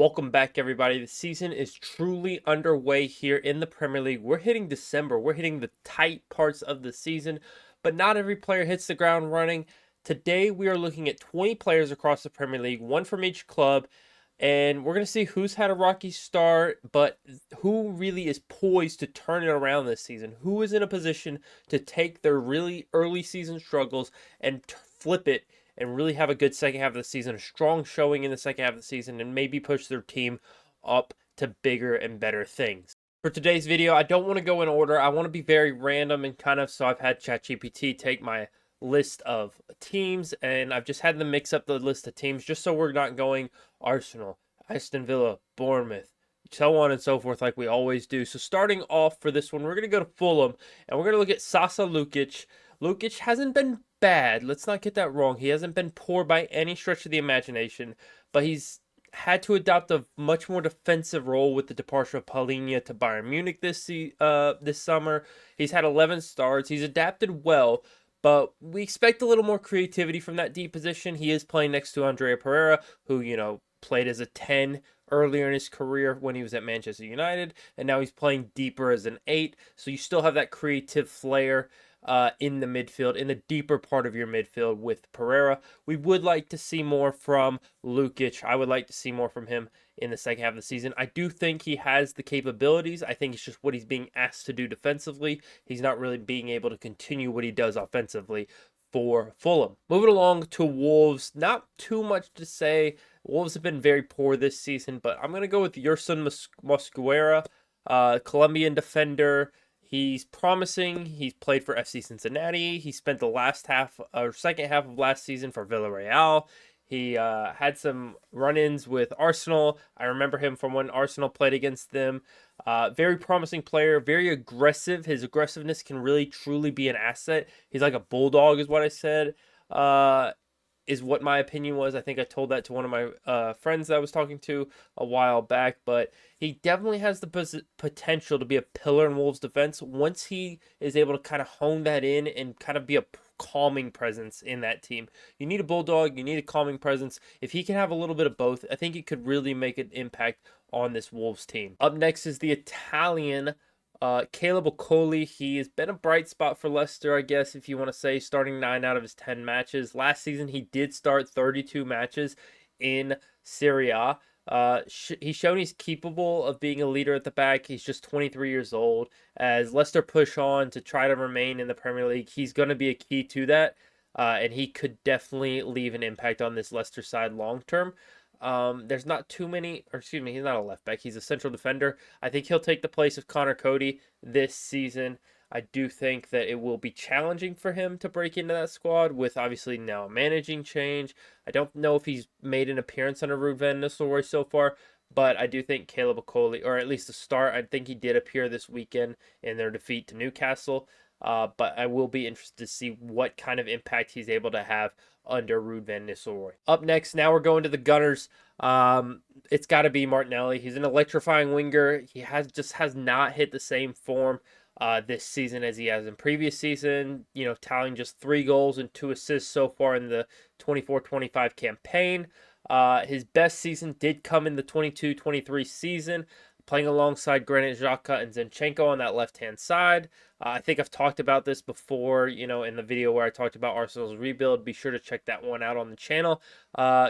Welcome back, everybody. The season is truly underway here in the Premier League. We're hitting December. We're hitting the tight parts of the season, but not every player hits the ground running. Today, we are looking at 20 players across the Premier League, one from each club, and we're going to see who's had a rocky start, but who really is poised to turn it around this season. Who is in a position to take their really early season struggles and flip it and really have a good second half of the season, a strong showing in the second half of the season, and maybe push their team up to bigger and better things. For today's video, I don't want to go in order. I want to be very random and so I've had ChatGPT take my list of teams, and I've just had them mix up the list of teams just so we're not going Arsenal, Aston Villa, Bournemouth, so on and so forth like we always do. So starting off for this one, we're going to go to Fulham, and we're going to look at Sasa Lukic. Lukic hasn't been bad. Let's not get that wrong. He hasn't been poor by any stretch of the imagination, but he's had to adopt a much more defensive role with the departure of Palhinha to Bayern Munich this summer. He's had 11 starts. He's adapted well, but we expect a little more creativity from that deep position. He is playing next to Andrea Pereira, who, played as a 10 earlier in his career when he was at Manchester United, and now he's playing deeper as an 8. So you still have that creative flair in the midfield, in the deeper part of your midfield with Pereira. We would like to see more from Lukic. I would like to see more from him in the second half of the season. I do think he has the capabilities. I think it's just what he's being asked to do defensively. He's not really being able to continue what he does offensively for Fulham. Moving along to Wolves, not too much to say. Wolves have been very poor this season, but I'm going to go with Yerson Mosquera, Colombian defender. He's promising. He's played for FC Cincinnati. He spent the second half of last season for Villarreal. He had some run-ins with Arsenal. I remember him from when Arsenal played against them. Very promising player, very aggressive. His aggressiveness can really, truly be an asset. He's like a bulldog, is what I said. Is what my opinion was. I think I told that to one of my friends that I was talking to a while back, but he definitely has the potential to be a pillar in Wolves' defense once he is able to kind of hone that in and kind of be a calming presence in that team. You need a bulldog, you need a calming presence. If he can have a little bit of both, I think it could really make an impact on this Wolves team. Up next is the Italian Caleb Okoli. He has been a bright spot for Leicester, I guess, if you want to say, starting 9 out of his 10 matches. Last season, he did start 32 matches in Serie A. He's shown he's capable of being a leader at the back. He's just 23 years old. As Leicester push on to try to remain in the Premier League, he's going to be a key to that, and he could definitely leave an impact on this Leicester side long term. There's not too many, or excuse me, he's not a left back. He's a central defender. I think he'll take the place of Connor Cody this season. I do think that it will be challenging for him to break into that squad with obviously now a managing change. I don't know if he's made an appearance under Ruud van Nistelrooy so far, but I do think Caleb Okoli, or at least the start, I think he did appear this weekend in their defeat to Newcastle. But I will be interested to see what kind of impact he's able to have under Ruud van Nistelrooy. Up next, now we're going to the Gunners. It's got to be Martinelli. He's an electrifying winger. He has not hit the same form this season as he has in previous season. Tallying just 3 goals and 2 assists so far in the 24-25 campaign. His best season did come in the 22-23 season, playing alongside Granit Xhaka and Zinchenko on that left-hand side. I think I've talked about this before, in the video where I talked about Arsenal's rebuild. Be sure to check that one out on the channel.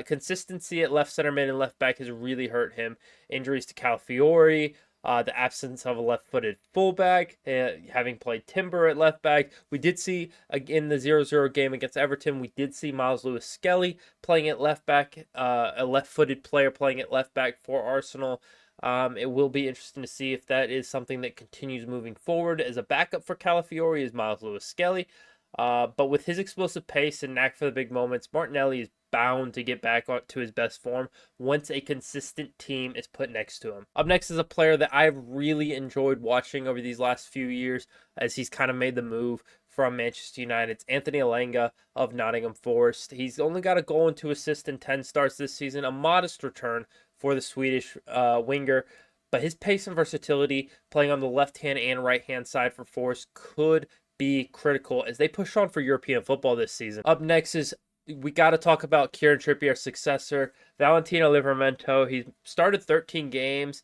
Consistency at left center mid and left back has really hurt him. Injuries to Calafiori, the absence of a left-footed fullback, having played Timber at left back. We did see, in the 0-0 game against Everton, we did see Miles Lewis-Skelly playing at left back, a left-footed player playing at left back for Arsenal. It will be interesting to see if that is something that continues moving forward. As a backup for Calafiori is Miles Lewis-Skelly. But with his explosive pace and knack for the big moments, Martinelli is bound to get back to his best form once a consistent team is put next to him. Up next is a player that I've really enjoyed watching over these last few years as he's kind of made the move from Manchester United. It's Anthony Elanga of Nottingham Forest. He's only got a goal and 2 assists in 10 starts this season, a modest return for the Swedish winger, but his pace and versatility playing on the left-hand and right-hand side for Forest could be critical as they push on for European football this season. Up next is we got to talk about Kieran Trippier's successor, Valentino Livramento. He started 13 games,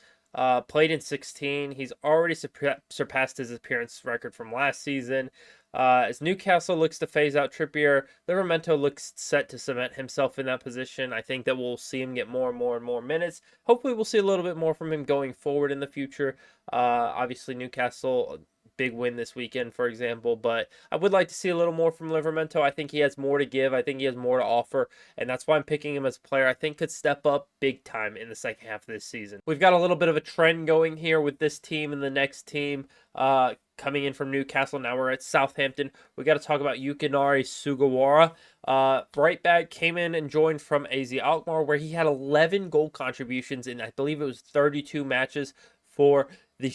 played in 16. He's already surpassed his appearance record from last season. As Newcastle looks to phase out Trippier, Livramento looks set to cement himself in that position. I think that we'll see him get more and more and more minutes. Hopefully, we'll see a little bit more from him going forward in the future. Obviously, Newcastle, big win this weekend, for example. But I would like to see a little more from Livramento. I think he has more to give. I think he has more to offer. And that's why I'm picking him as a player I think could step up big time in the second half of this season. We've got a little bit of a trend going here with this team and the next team. Coming in from Newcastle, now we're at Southampton. We got to talk about Yukinari Sugawara. Right back came in and joined from AZ Alkmaar, where he had 11 goal contributions in, I believe it was 32 matches for the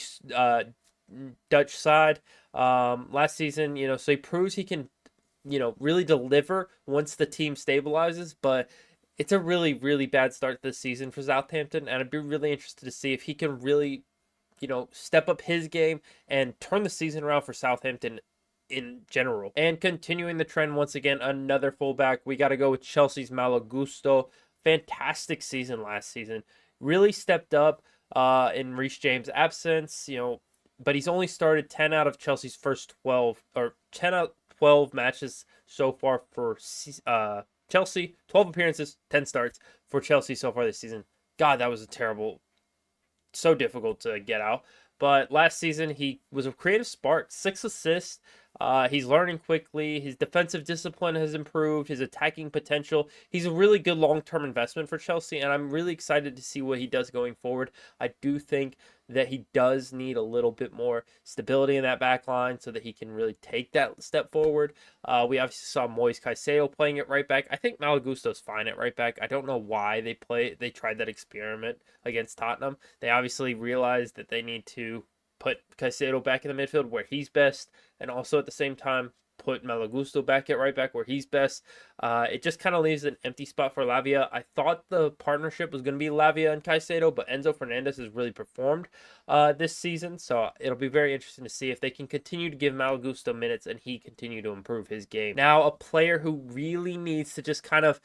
Dutch side last season. So he proves he can, really deliver once the team stabilizes. But it's a really, really bad start this season for Southampton, and I'd be really interested to see if he can really step up his game and turn the season around for Southampton in general. And continuing the trend once again, another fullback. We got to go with Chelsea's Malo Gusto. Fantastic season last season. Really stepped up in Reece James' absence, but he's only started 10 out of Chelsea's first 12, or 10 out of 12 matches so far for Chelsea. 12 appearances, 10 starts for Chelsea so far this season. God, that was so difficult to get out. But last season, he was a creative spark, 6 assists. He's learning quickly. His defensive discipline has improved. His attacking potential. He's a really good long-term investment for Chelsea, and I'm really excited to see what he does going forward. I do think that he does need a little bit more stability in that back line so that he can really take that step forward. We obviously saw Moise Caicedo playing at right back. I think Malo Gusto's fine at right back. I don't know why they tried that experiment against Tottenham. They obviously realized that they need to put Caicedo back in the midfield where he's best, and also at the same time put Malo Gusto back at right back where he's best. It just kind of leaves an empty spot for Lavia. I thought the partnership was going to be Lavia and Caicedo, but Enzo Fernandez has really performed this season, so it'll be very interesting to see if they can continue to give Malo Gusto minutes and he continue to improve his game. Now, a player who really needs to just kind of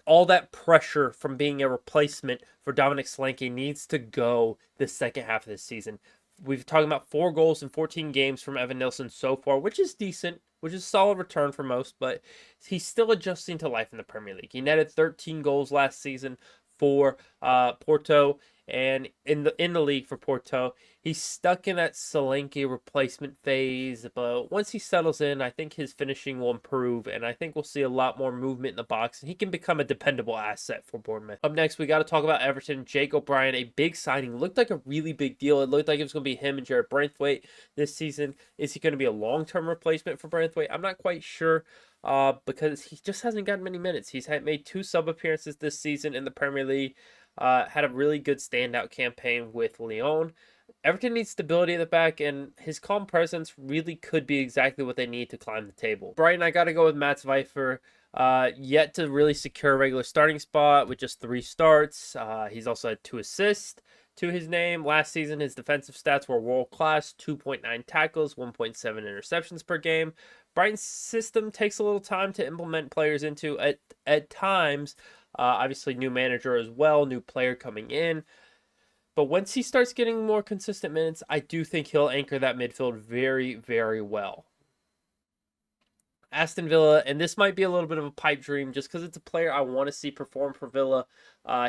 all that pressure from being a replacement for Dominic Solanke needs to go the second half of this season. We've talking about 4 goals in 14 games from Evan Nilsson so far, which is decent, which is a solid return for most, but he's still adjusting to life in the Premier League. He netted 13 goals last season for Porto, and in the league for Porto. He's stuck in that Solanke replacement phase, but once he settles in, I think his finishing will improve, and I think we'll see a lot more movement in the box, and he can become a dependable asset for Bournemouth. Up next, we got to talk about Everton. Jake O'Brien, a big signing. Looked like a really big deal. It looked like it was going to be him and Jared Braithwaite this season. Is he going to be a long-term replacement for Braithwaite? I'm not quite sure. Because he just hasn't gotten many minutes. He's made 2 sub appearances this season in the Premier League. Had a really good standout campaign with Lyon. Everton needs stability at the back, and his calm presence really could be exactly what they need to climb the table. Brighton, I got to go with Mats Pfeiffer. Yet to really secure a regular starting spot with just 3 starts. He's also had 2 assists to his name. Last season, his defensive stats were world-class, 2.9 tackles, 1.7 interceptions per game. Brighton's system takes a little time to implement players into at times. Obviously, new manager as well, new player coming in. But once he starts getting more consistent minutes, I do think he'll anchor that midfield very, very well. Aston Villa, and this might be a little bit of a pipe dream just because it's a player I want to see perform for Villa.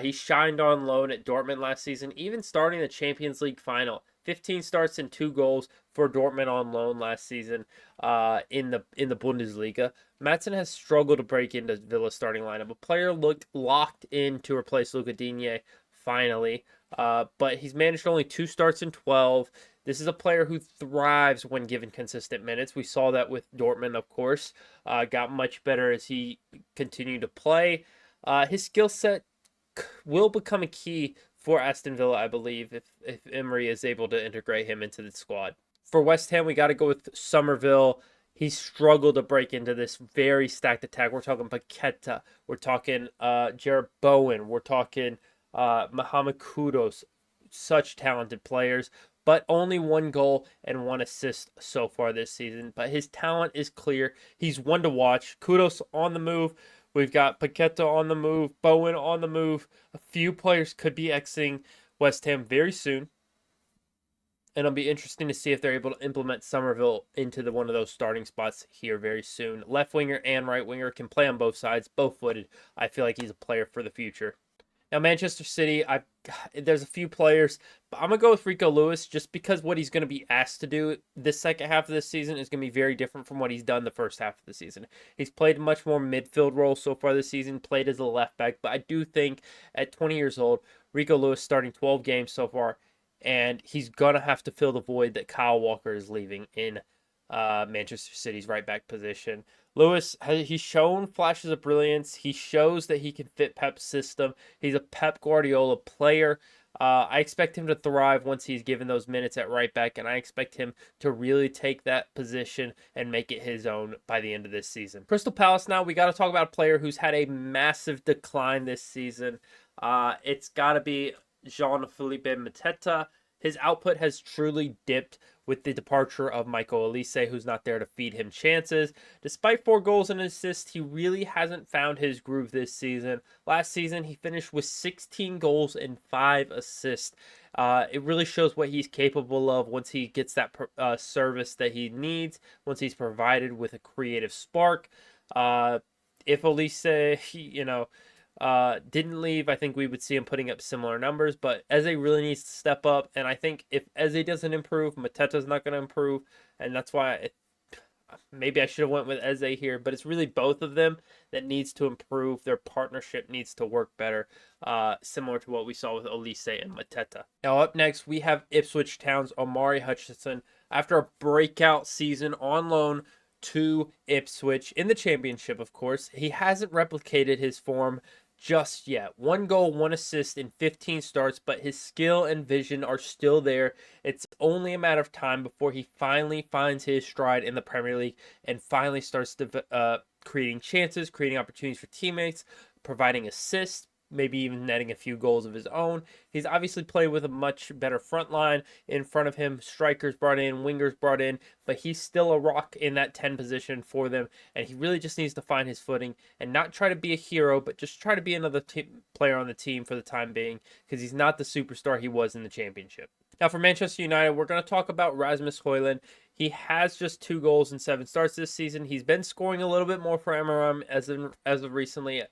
He shined on loan at Dortmund last season, even starting the Champions League final. 15 starts and 2 goals for Dortmund on loan last season in the Bundesliga. Maatsen has struggled to break into Villa's starting lineup. A player looked locked in to replace Luca Digne finally, but he's managed only 2 starts in 12. This is a player who thrives when given consistent minutes. We saw that with Dortmund, of course. Got much better as he continued to play. His skill set will become a key for Aston Villa, I believe, if Emery is able to integrate him into the squad. For West Ham, we got to go with Somerville. He struggled to break into this very stacked attack. We're talking Paqueta. We're talking Jared Bowen. We're talking Mohamed Kudus. Such talented players, but only 1 goal and 1 assist so far this season. But his talent is clear. He's one to watch. Kudus on the move We've got Paqueta on the move, Bowen on the move. A few players could be exiting West Ham very soon. And it'll be interesting to see if they're able to implement Somerville into one of those starting spots here very soon. Left winger and right winger can play on both sides, both footed. I feel like he's a player for the future. Now, Manchester City, there's a few players, but I'm gonna go with Rico Lewis just because what he's gonna be asked to do this second half of this season is gonna be very different from what he's done the first half of the season. He's played much more midfield role so far this season, played as a left back, but I do think at 20 years old, Rico Lewis starting 12 games so far, and he's gonna have to fill the void that Kyle Walker is leaving in Manchester City's right back position. Lewis, he's shown flashes of brilliance. He shows that he can fit Pep's system. He's a Pep Guardiola player. I expect him to thrive once he's given those minutes at right back, and I expect him to really take that position and make it his own by the end of this season. Crystal Palace now, we got to talk about a player who's had a massive decline this season. It's got to be Jean-Philippe Mateta. His output has truly dipped with the departure of Michael Olise, who's not there to feed him chances. Despite 4 goals and assists, he really hasn't found his groove this season. Last season, he finished with 16 goals and 5 assists. It really shows what he's capable of once he gets that service that he needs, once he's provided with a creative spark. If Olise, didn't leave, I think we would see him putting up similar numbers, but Eze really needs to step up, and I think if Eze doesn't improve, Mateta's not going to improve, and that's why maybe I should have went with Eze here, but it's really both of them that needs to improve. Their partnership needs to work better, similar to what we saw with Olise and Mateta. Now up next, we have Ipswich Town's Omari Hutchinson. After a breakout season on loan to Ipswich in the championship, of course, he hasn't replicated his form just yet. 1 goal, 1 assist in 15 starts, but his skill and vision are still there. It's only a matter of time before he finally finds his stride in the Premier League and finally starts creating chances, creating opportunities for teammates, providing assists, maybe even netting a few goals of his own. He's obviously played with a much better front line in front of him. Strikers brought in, wingers brought in, but he's still a rock in that 10 position for them, and he really just needs to find his footing and not try to be a hero, but just try to be another player on the team for the time being, because he's not the superstar he was in the championship. Now for Manchester United, we're going to talk about Rasmus Højlund. He has just 2 goals in 7 starts this season. He's been scoring a little bit more for MRM as of recently,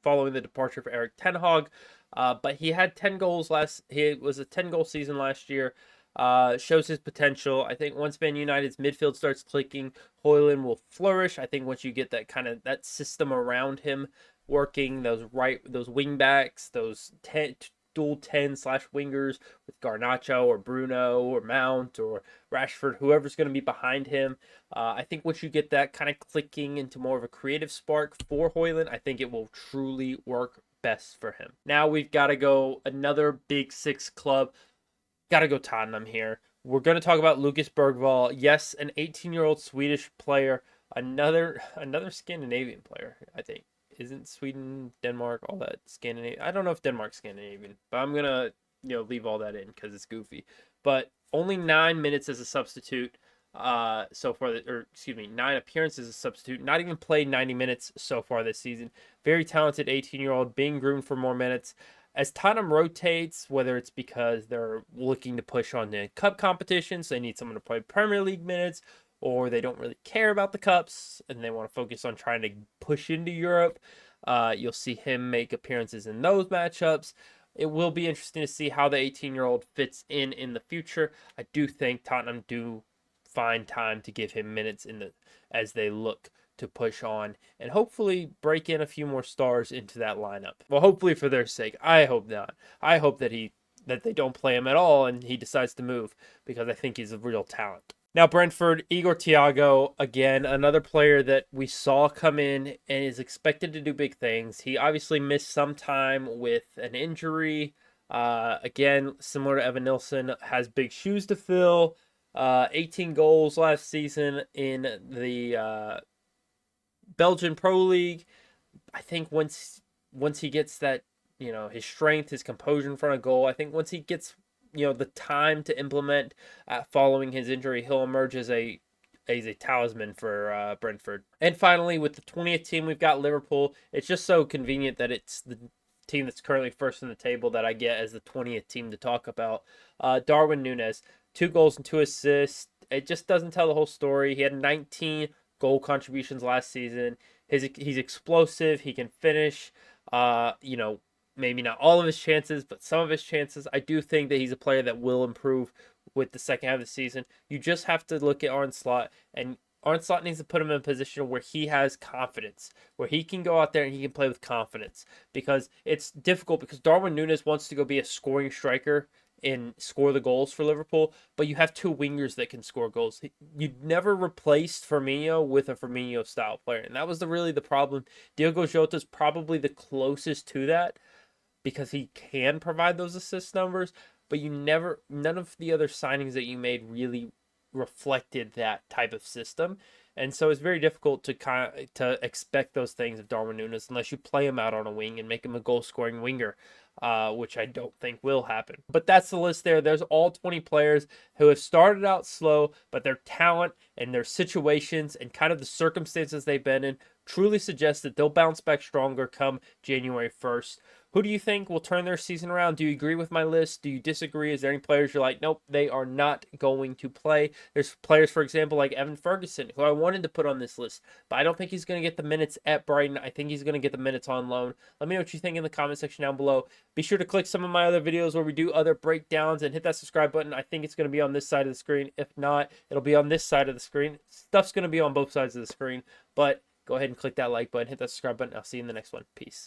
following the departure of Erik ten Hag. But he had 10 goals He was a 10-goal season last year. Shows his potential. I think once Man United's midfield starts clicking, Højlund will flourish. I think once you get that system around him working, those wing backs, those dual 10/wingers with Garnacho or Bruno or Mount or Rashford, whoever's going to be behind him. I think once you get that kind of clicking into more of a creative spark for Højlund, I think it will truly work best for him. Now we've got to go another Big Six club. Got to go Tottenham here. We're going to talk about Lucas Bergvall. Yes, an 18-year-old Swedish player. Another Scandinavian player, I think. Isn't Sweden, Denmark, all that Scandinavian? I don't know if Denmark's Scandinavian, but I'm going to leave all that in because it's goofy. But only 9 minutes as a substitute so far, 9 appearances as a substitute. Not even played 90 minutes so far this season. Very talented 18-year-old, being groomed for more minutes. As Tottenham rotates, whether it's because they're looking to push on the cup competitions, they need someone to play Premier League minutes, or they don't really care about the cups and they want to focus on trying to push into Europe. You'll see him make appearances in those matchups. It will be interesting to see how the 18-year-old fits in the future. I do think Tottenham do find time to give him minutes as they look to push on and hopefully break in a few more stars into that lineup. Well, hopefully for their sake. I hope not. I hope that they don't play him at all and he decides to move, because I think he's a real talent. Now, Brentford, Igor Thiago, again, another player that we saw come in and is expected to do big things. He obviously missed some time with an injury. Again, similar to Evan Nilsson, has big shoes to fill. 18 goals last season in the Belgian Pro League. I think once he gets that, his strength, his composure in front of goal, I think once he gets the time to implement following his injury, he'll emerge as a he's a talisman for Brentford. And finally, with the 20th team, we've got Liverpool. It's just so convenient that it's the team that's currently first in the table that I get as the 20th team to talk about. Darwin Núñez, 2 goals and 2 assists. It just doesn't tell the whole story. He had 19 goal contributions last season. He's explosive. He can finish. You know, maybe not all of his chances, but some of his chances. I do think that he's a player that will improve with the second half of the season. You just have to look at Arne Slot, and Arne Slot needs to put him in a position where he has confidence, where he can go out there and he can play with confidence. Because it's difficult because Darwin Núñez wants to go be a scoring striker and score the goals for Liverpool, but you have 2 wingers that can score goals. You never replaced Firmino with a Firmino style player, and that was really the problem. Diogo Jota is probably the closest to that because he can provide those assist numbers, but none of the other signings that you made really reflected that type of system. And so it's very difficult to expect those things of Darwin Núñez unless you play him out on a wing and make him a goal scoring winger, which I don't think will happen. But that's the list there. There's all 20 players who have started out slow, but their talent and their situations and kind of the circumstances they've been in truly suggest that they'll bounce back stronger come January 1st. Who do you think will turn their season around? Do you agree with my list? Do you disagree? Is there any players you're like, nope, they are not going to play? There's players, for example, like Evan Ferguson, who I wanted to put on this list, but I don't think he's going to get the minutes at Brighton. I think he's going to get the minutes on loan. Let me know what you think in the comment section down below. Be sure to click some of my other videos where we do other breakdowns and hit that subscribe button. I think it's going to be on this side of the screen. If not, it'll be on this side of the screen. Stuff's going to be on both sides of the screen, but go ahead and click that like button, hit that subscribe button. I'll see you in the next one. Peace.